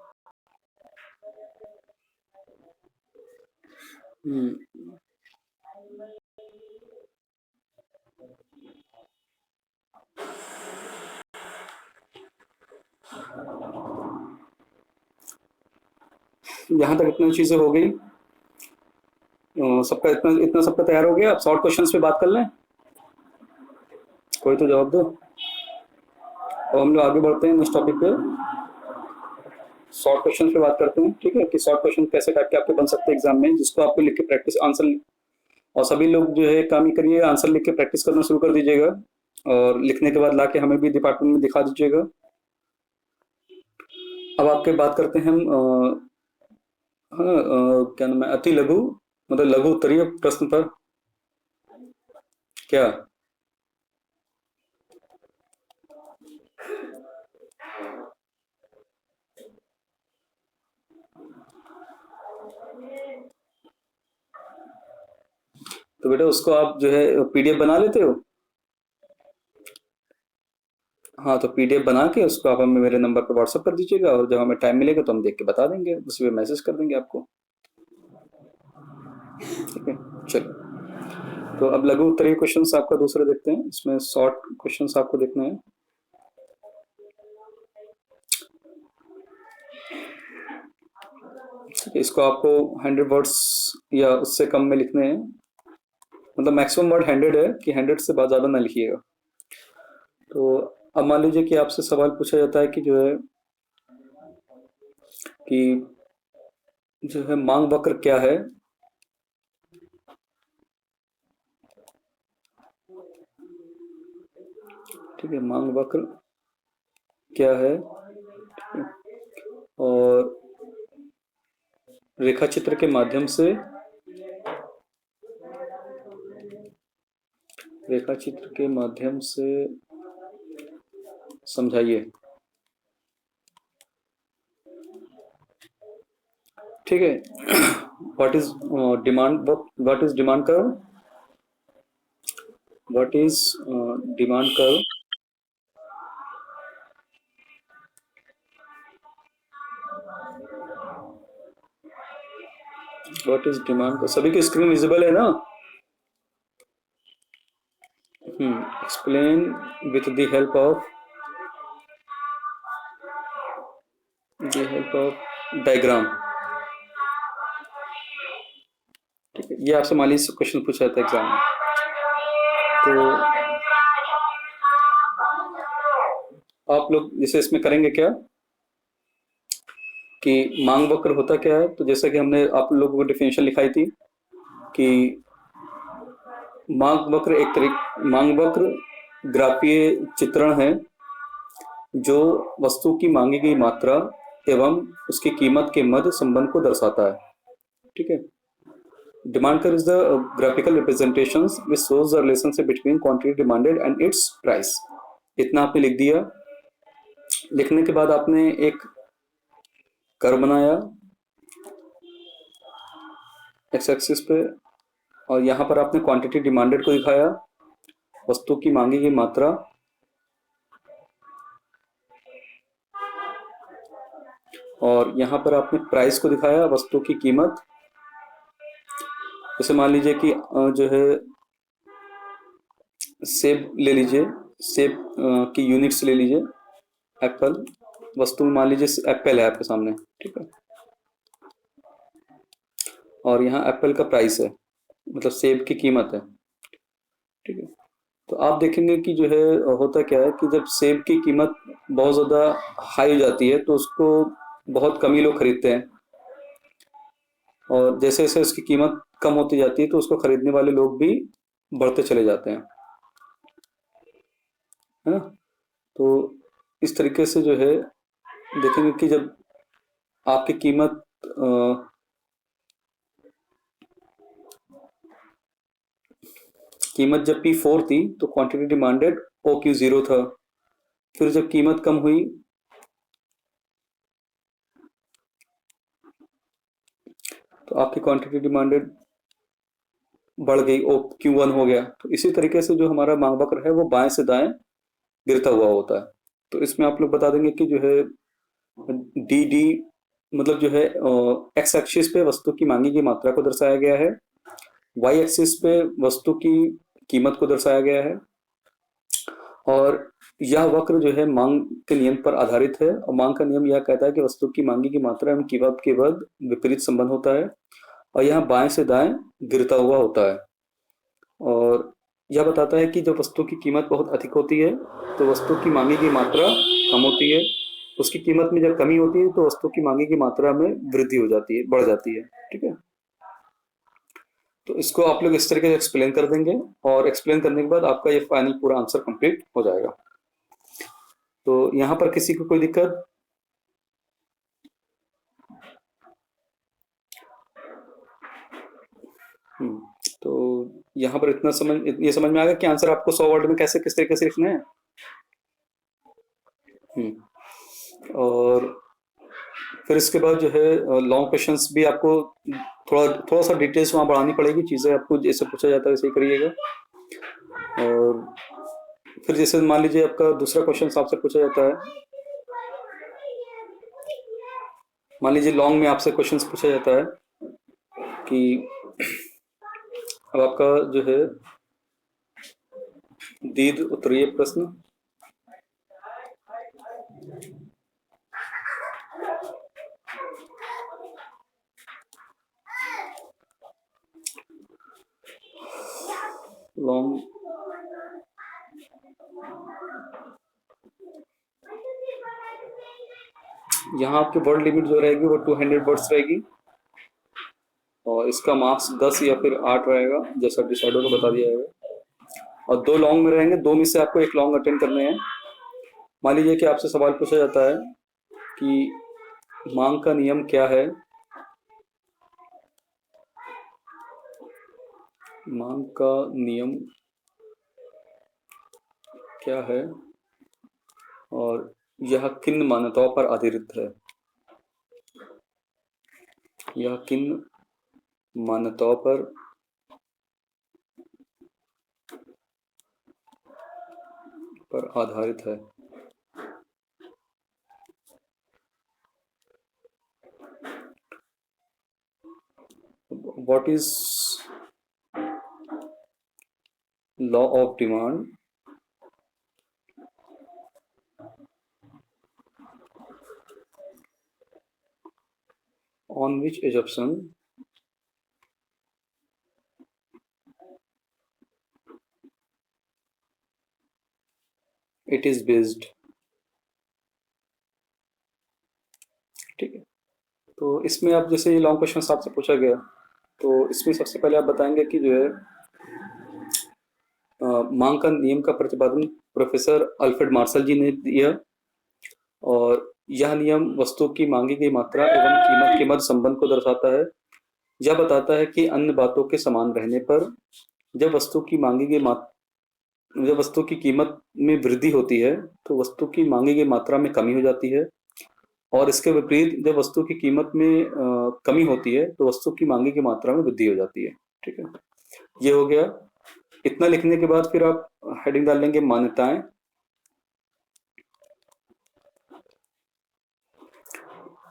यहाँ तक इतनी चीजें हो गई, सबका इतना इतना सबका तैयार हो गया। अब शॉर्ट क्वेश्चंस पे बात कर लें, कोई तो जवाब दो। और हम लोग आगे बढ़ते हैं नेक्स्ट टॉपिक पे, शॉर्ट क्वेश्चन पे बात करते हैं। ठीक है, कि शॉर्ट क्वेश्चन कैसे टाइप के आपके बन सकते हैं एग्जाम में, जिसको आपको लिख के प्रैक्टिस आंसर, और सभी लोग जो है काम ही करिए, आंसर लिख के प्रैक्टिस करना शुरू कर दीजिएगा, और लिखने के बाद लाके हमें भी डिपार्टमेंट में दिखा दीजिएगा। अब आपके बात करते हैं हम हाँ, क्या नाम है, अति लघु मतलब लघु उत्तरीय प्रश्न पर। क्या? तो बेटा उसको आप जो है पीडीएफ बना लेते हो? हाँ, तो पीडीएफ बना के उसको आप हमें मेरे नंबर पर व्हाट्सअप कर दीजिएगा, और जब हमें टाइम मिलेगा तो हम देख के बता देंगे, उसी पे मैसेज कर देंगे आपको। ठीक है, चलो। तो अब लघु उत्तरीय क्वेश्चंस आपका दूसरा देखते हैं, इसमें शॉर्ट क्वेश्चंस आपको देखना है। इसको आपको 100 वर्ड्स या उससे कम में लिखने हैं, मतलब मैक्सिमम वर्ड 100 है, कि 100 से बहुत ज़्यादा ना लिखिएगा। तो अब मान लीजिए कि आपसे सवाल पूछा जाता है कि जो है कि जो है मांग वक्र क्या है। ठीक है, मांग वक्र क्या है, और रेखा चित्र के माध्यम से, रेखा चित्र के माध्यम से समझाइए। ठीक है, what is demand, what is demand curve, what is demand curve, what is demand curve. सभी की स्क्रीन विजिबल है ना? Explain with the help of diagram. ठीक है, ये आपसे मान लीजिए क्वेश्चन पूछा जाता है एग्जाम में, तो आप लोग जैसे इसमें करेंगे क्या कि मांग वक्र होता क्या है। तो जैसा कि हमने आप लोगों को डिफिनेशन लिखाई थी कि मांग वक्र ग्राफीय चित्रण है जो वस्तु की मांगी गई मात्रा एवं उसकी कीमत के मध्य संबंध को दर्शाता है। ठीक है, demand curve is the graphical representation which shows the relationship between quantity demanded and it's price. इतना आपने लिख दिया। लिखने के बाद आपने एक कर्व बनाया, एक्स एक्सिस पे, और यहाँ पर आपने क्वांटिटी डिमांडेड को दिखाया, वस्तु की मांगी गई मात्रा, और यहाँ पर आपने प्राइस को दिखाया, वस्तु की कीमत। जैसे मान लीजिए कि जो है सेब ले लीजिए, सेब की यूनिट्स ले लीजिए, एप्पल, वस्तु में मान लीजिए एप्पल है आपके सामने, ठीक है, और यहाँ एप्पल का प्राइस है, मतलब सेब की कीमत है, ठीक है। तो आप देखेंगे कि जो है होता क्या है कि जब सेब की कीमत बहुत ज़्यादा हाई हो जाती है तो उसको बहुत कम ही लोग खरीदते हैं, और जैसे जैसे उसकी कीमत कम होती जाती है तो उसको खरीदने वाले लोग भी बढ़ते चले जाते हैं, है ना। तो इस तरीके से जो है देखेंगे कि जब आपकी कीमत जब P4 थी तो क्वांटिटी डिमांडेड OQ0 था। फिर जब कीमत कम हुई तो आपकी क्वांटिटी डिमांडेड बढ़ गई, OQ1 हो गया। तो इसी तरीके से जो हमारा मांग वक्र है वो बाएं से दाएं गिरता हुआ होता है। तो इसमें आप लोग बता देंगे कि जो है डी डी मतलब जो है एक्स एक्सिस पे वस्तु की मांगी की मात्रा को दर्शाया गया है, वाई एक्सिस पे वस्तु की कीमत को दर्शाया गया है, और यह वक्र जो है मांग के नियम पर आधारित है। और मांग का नियम यह कहता है कि वस्तु की मांगी की मात्रा एवं कीमत के मध्य विपरीत संबंध होता है, और यह बाएं से दाएं गिरता हुआ होता है। और यह बताता है कि जब वस्तु की कीमत बहुत अधिक होती है तो वस्तु की मांगी की मात्रा कम होती है, उसकी कीमत में जब कमी होती है तो वस्तु की मांगी की मात्रा में वृद्धि हो जाती है, बढ़ जाती है, ठीक है। तो इसको आप लोग इस तरीके से एक्सप्लेन कर देंगे, और एक्सप्लेन करने के बाद आपका ये फाइनल पूरा आंसर कंप्लीट हो जाएगा। तो यहाँ पर किसी को कोई दिक्कत? तो यहाँ पर ये समझ में आ गया कि आंसर आपको 100 वर्ड में कैसे किस तरीके से लिखना है। और फिर इसके बाद जो है लॉन्ग क्वेश्चंस भी आपको थोड़ा थोड़ा सा डिटेल्स वहाँ बढ़ानी पड़ेगी, चीज़ें आपको जैसे पूछा जाता है वैसे ही करिएगा। और फिर जैसे मान लीजिए आपका दूसरा क्वेश्चन आपसे पूछा जाता है, मान लीजिए लॉन्ग में आपसे क्वेश्चन पूछा जाता है कि अब आपका जो है दीर्घ उत्तरीय प्रश्न, लॉन्ग यहाँ आपकी वर्ड लिमिट जो रहेगी वो 200 वर्ड्स रहेगी, और इसका मार्क्स 10 या फिर 8 रहेगा, जैसा डिसाइड होगा बता दिया जाएगा। और 2 लॉन्ग में रहेंगे, 2 में से आपको 1 लॉन्ग अटेंड करने हैं। मान लीजिए कि आपसे सवाल पूछा जाता है कि मांग का नियम क्या है, मांग का नियम क्या है और यह किन मान्यताओं पर आधारित है, यह किन मान्यताओं पर आधारित है। What is law of demand on which assumption it is based, ठीक है। तो इसमें आप जैसे ये लॉन्ग क्वेश्चन आपसे पूछा गया, तो इसमें सबसे पहले आप बताएंगे कि जो है मांग का नियम का प्रतिपादन प्रोफेसर अल्फ्रेड मार्शल जी ने दिया, और यह नियम वस्तु की मांगी गई मात्रा एवं कीमत के मध्य संबंध को दर्शाता है। यह बताता है कि अन्य बातों के समान रहने पर जब वस्तु की मांगी गई जब वस्तु की कीमत में वृद्धि होती है तो वस्तु की मांगी गई मात्रा में कमी हो जाती है, और इसके विपरीत जब वस्तु की कीमत में कमी होती है तो वस्तु की मांगे की मात्रा में वृद्धि हो जाती है। ठीक है, ये हो गया। इतना लिखने के बाद फिर आप हेडिंग डाल लेंगे मान्यताएं।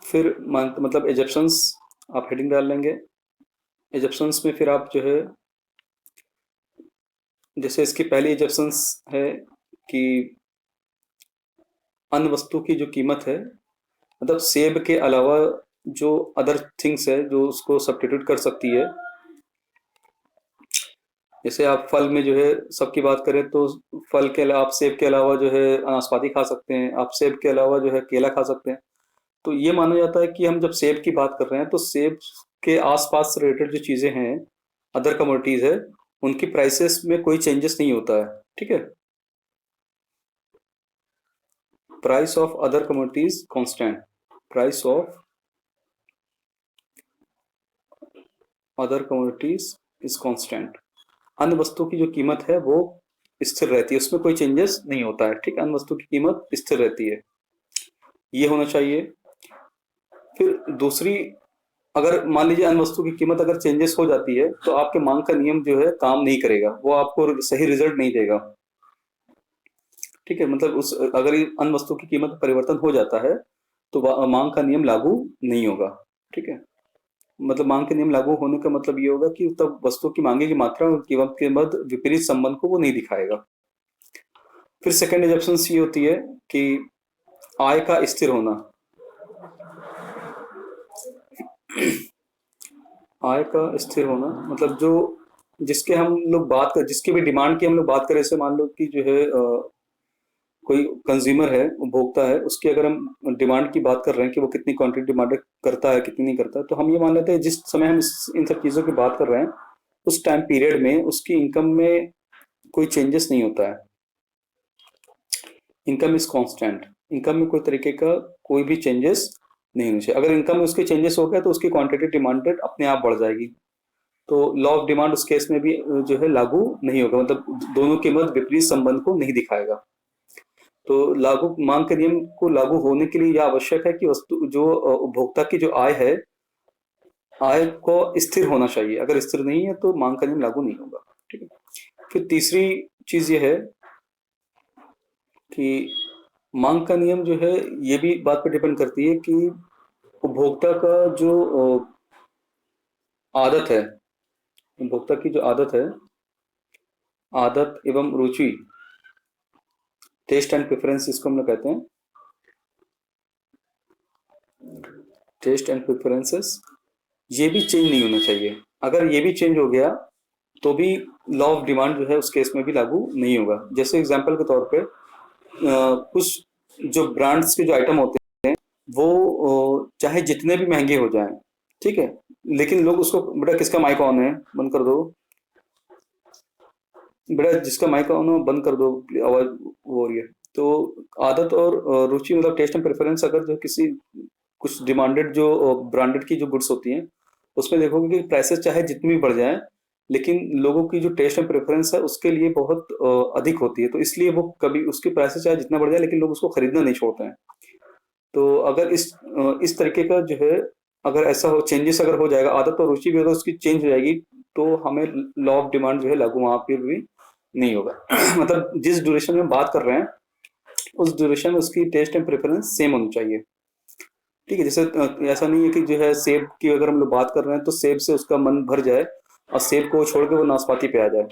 फिर मतलब एजप्शंस आप हेडिंग डाल लेंगे। एजप्शंस में फिर आप जो है, जैसे इसकी पहली एजप्शंस है कि अन्य वस्तु की जो कीमत है, मतलब सेब के अलावा जो अदर थिंग्स है जो उसको सब्स्टिट्यूट कर सकती है। जैसे आप फल में जो है सबकी बात करें तो फल के अलावा आप सेब के अलावा जो है नाशपाती खा सकते हैं, आप सेब के अलावा जो है केला खा सकते हैं। तो ये माना जाता है कि हम जब सेब की बात कर रहे हैं तो सेब के आसपास रिलेटेड जो चीज़ें हैं, अदर कमोडिटीज है, उनकी प्राइसेस में कोई चेंजेस नहीं होता है। ठीक है, price of other commodities constant, price of other commodities is constant. अन्य वस्तु की जो कीमत है वो स्थिर रहती है, उसमें कोई चेंजेस नहीं होता है। ठीक, अन्य वस्तु की कीमत स्थिर रहती है, ये होना चाहिए। फिर दूसरी, अगर मान लीजिए अन्य वस्तु की कीमत अगर चेंजेस हो जाती है तो आपके मांग का नियम जो है काम नहीं करेगा, वो आपको सही रिजल्ट नहीं देगा। ठीक है, मतलब उस अगर अन्य वस्तु की कीमत में परिवर्तन हो जाता है तो मांग का नियम लागू नहीं होगा। ठीक है, मतलब मांग के नियम लागू होने का मतलब ये होगा कि तब वस्तु की मांगे की मात्रा और कीमत के मध्य विपरीत संबंध को वो नहीं दिखाएगा। फिर सेकंड एजप्शन ये होती है कि आय का स्थिर होना। आय का स्थिर होना मतलब जो जिसके हम लोग बात कर, जिसकी भी डिमांड की हम लोग बात करें, जैसे मान लो कि जो है कोई कंज्यूमर है, उपभोक्ता है, उसकी अगर हम डिमांड की बात कर रहे हैं कि वो कितनी क्वांटिटी डिमांड करता है, कितनी नहीं करता है, तो हम ये मान लेते हैं जिस समय हम इन सब चीज़ों की बात कर रहे हैं उस टाइम पीरियड में उसकी इनकम में कोई चेंजेस नहीं होता है। इनकम इज कांस्टेंट, इनकम में कोई तरीके का कोई भी चेंजेस नहीं होने चाहिए। अगर इनकम में उसके चेंजेस हो गया तो उसकी क्वांटिटी डिमांडेड अपने आप बढ़ जाएगी, तो लॉ ऑफ डिमांड उस केस में भी जो है लागू नहीं होगा, मतलब दोनों के मध्य विपरीत संबंध को नहीं दिखाएगा। तो लागू मांग के नियम को लागू होने के लिए यह आवश्यक है कि वस्तु जो उपभोक्ता की जो आय है, आय को स्थिर होना चाहिए। अगर स्थिर नहीं है तो मांग का नियम लागू नहीं होगा। ठीक है, फिर तीसरी चीज ये है कि मांग का नियम जो है ये भी बात पे डिपेंड करती है कि उपभोक्ता का जो आदत है, उपभोक्ता की जो आदत है, आदत एवं रुचि, टेस्ट एंड प्रेफरेंस इसको हम लोग कहते हैं, टेस्ट एंड प्रेफरेंसेस, ये भी चेंज नहीं होना चाहिए। अगर ये भी चेंज हो गया तो भी लॉ ऑफ डिमांड जो है उस केस में भी लागू नहीं होगा। जैसे एग्जांपल के तौर पे कुछ जो ब्रांड्स के जो आइटम होते हैं वो चाहे जितने भी महंगे हो जाएं, ठीक है, लेकिन लोग उसको, बेटा किसका माइक ऑन है, बंद कर दो, बेटा जिसका माइक ऑन हो बंद कर दो, आवाज वो हो रही है। तो आदत और रुचि मतलब टेस्ट एंड प्रेफरेंस, अगर जो किसी कुछ डिमांडेड जो ब्रांडेड की जो गुड्स होती हैं उसमें देखोगे कि प्राइसेस चाहे जितनी भी बढ़ जाए लेकिन लोगों की जो टेस्ट एंड प्रेफरेंस है उसके लिए बहुत अधिक होती है, तो इसलिए वो कभी उसकी प्राइसेस चाहे जितना बढ़ जाए लेकिन लोग उसको खरीदना नहीं छोड़ते हैं। तो अगर इस तरीके का जो है, अगर ऐसा हो चेंजेस अगर हो जाएगा, आदत और रुचि भी अगर उसकी चेंज हो जाएगी तो हमें लॉ ऑफ डिमांड जो है लागू वहां पर भी नहीं होगा। मतलब जिस ड्यूरेशन में बात कर रहे हैं उस ड्यूरेशन में उसकी टेस्ट एंड प्रेफरेंस सेम होनी चाहिए। ठीक है, जैसे ऐसा नहीं है कि जो है सेब की अगर हम लोग बात कर रहे हैं तो सेब से उसका मन भर जाए और सेब को छोड़ के वो नाशपाती पे आ जाए,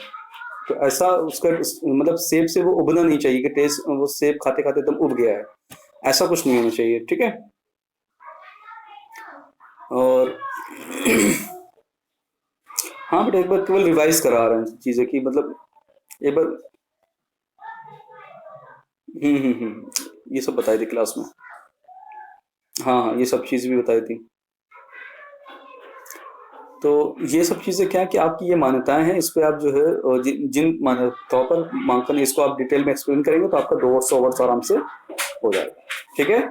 तो ऐसा उसका मतलब सेब से वो उबना नहीं चाहिए कि टेस्ट वो सेब खाते खाते एकदम उब गया है, ऐसा कुछ नहीं होना चाहिए। ठीक है, और हाँ बट एक बार केवल रिवाइज करा रहे हैं चीजें की, मतलब एक बार ये सब बताई थी क्लास में। हाँ हाँ, ये सब चीज़ भी बताई थी। तो ये सब चीज़ें क्या है कि आपकी ये मान्यताएं हैं, इस पे आप जो है जिन मान्यताओं पर मांकन इसको आप डिटेल में एक्सप्लेन करेंगे तो आपका 200 वर्ड्स आराम से हो जाएगा। ठीक है,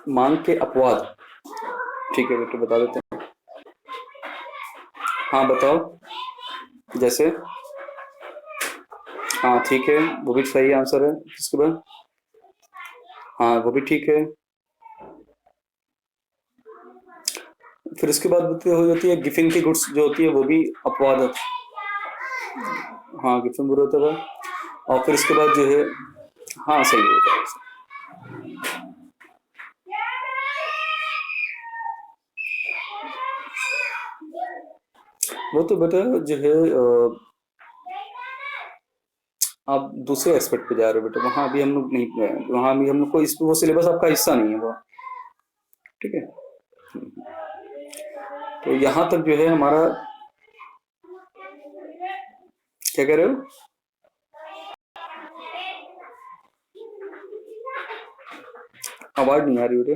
मांग के अपवाद। ठीक है बेटे, बता देते हैं। हाँ बताओ। जैसे हाँ ठीक है, वो भी सही आंसर है। इसके बाद हाँ वो भी ठीक है। फिर इसके बाद हो जाती है गिफिन की गुड्स जो होती है वो भी अपवाद है। हाँ गिफिन बुरा होता है। और फिर इसके बाद जो है हाँ सही है। वो तो बेटा जो है आप दूसरे एस्पेक्ट पे जा रहे हो बेटा, वहाँ अभी हम लोग नहीं गए, वहाँ अभी हम लोग को इस वो सिलेबस आपका हिस्सा नहीं है वो। ठीक है, तो यहाँ तक जो है हमारा, क्या कह रहे हो? आवाज नहीं आ रही बेटे।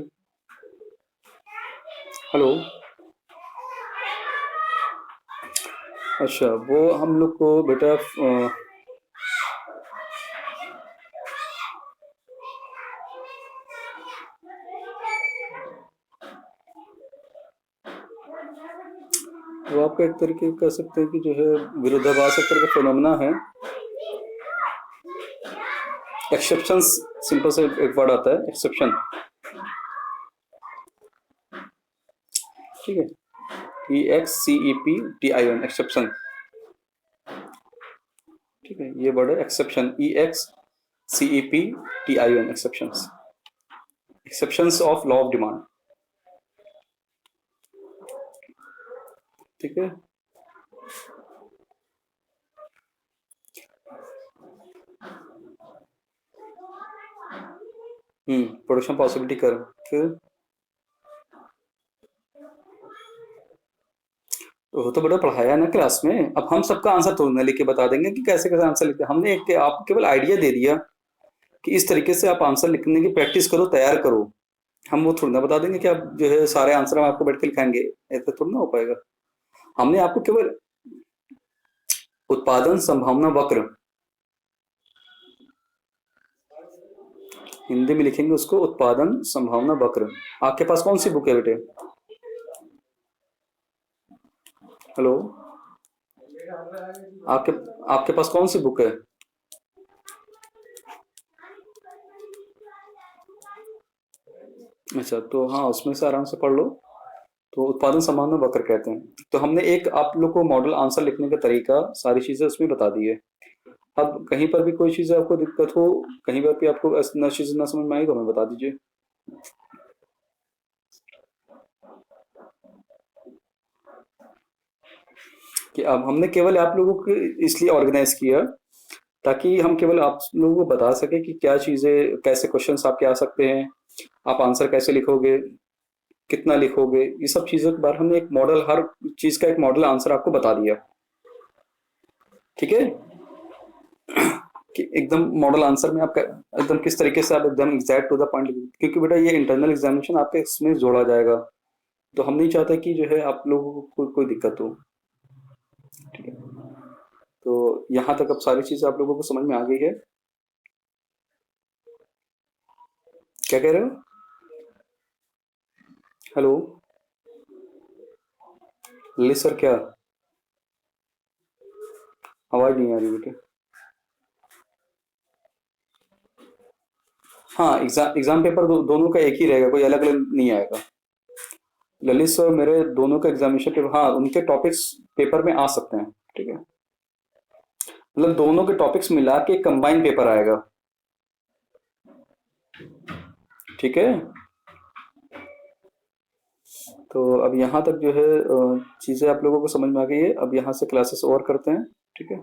हेलो। अच्छा वो हम लोग को बेटा वो आपका एक तरीके कह सकते हैं कि जो है विरोधाभास एक तरह का फिनोमेना है। एक्सेप्शंस, सिंपल से एक वर्ड आता है एक्सेप्शन। ठीक है, EXCEPTION एक्सेप्शन। ठीक है, ये वर्ड है exception, EXCEPTION exceptions, exceptions of law of demand. ठीक है, प्रोडक्शन पॉसिबिलिटी कर फिर तो बेटा पढ़ाया ना क्लास में, अब हम सबका आंसर थोड़ी ना लिख के बता देंगे कि कैसे कैसे आंसर लिखते हैं। हमने एक आपको केवल आइडिया दे दिया कि इस तरीके से आप आंसर लिखने की प्रैक्टिस करो, तैयार करो। हम वो थोड़ी ना बता देंगे कि आप जो है सारे आंसर हम आपको बैठ के लिखाएंगे, ऐसा थोड़ी ना हो पाएगा। हमने आपको केवल उत्पादन संभावना वक्र, हिंदी में लिखेंगे उसको उत्पादन संभावना वक्र। आपके पास कौन सी बुक है बेटे? हेलो, आपके आपके पास कौन सी बुक है? अच्छा, तो हाँ उसमें से आराम से पढ़ लो। तो उत्पादन संभावना वक्र कहते हैं। तो हमने एक आप लोग को मॉडल आंसर लिखने का तरीका, सारी चीजें उसमें बता दी है। अब कहीं पर भी कोई चीज आपको दिक्कत हो, कहीं पर भी आपको न चीज ना समझ में आई तो हमें बता दीजिए। कि अब हमने केवल आप लोगों को इसलिए ऑर्गेनाइज किया ताकि हम केवल आप लोगों को बता सके कि क्या चीजें, कैसे क्वेश्चंस आपके आ सकते हैं, आप आंसर कैसे लिखोगे, कितना लिखोगे, ये सब चीजों के बारे में हमने एक मॉडल, हर चीज का एक मॉडल आंसर आपको बता दिया। ठीक है, कि एकदम मॉडल आंसर में आपका एकदम किस तरीके से आप एकदम एग्जैक्ट टू द पॉइंट, क्योंकि बेटा ये इंटरनल एग्जामिनेशन आपके इसमें जोड़ा जाएगा, तो हम नहीं चाहते कि जो है आप लोगों को कोई दिक्कत हो। ठीक है, तो यहाँ तक अब सारी चीजें आप लोगों को समझ में आ गई है। क्या कह रहे हो? हेलो ललित सर, क्या आवाज नहीं आ रही बेटे? हाँ एग्जाम पेपर दोनों का एक ही रहेगा, कोई अलग अलग नहीं आएगा। ललित सर मेरे दोनों का एग्जामिनेशन पेपर, हाँ उनके टॉपिक्स पेपर में आ सकते हैं। ठीक है, मतलब दोनों के टॉपिक्स मिला के कंबाइन पेपर आएगा। ठीक है, तो अब यहाँ तक जो है चीज़ें आप लोगों को समझ में आ गई है। अब यहाँ से क्लासेस और करते हैं। ठीक है।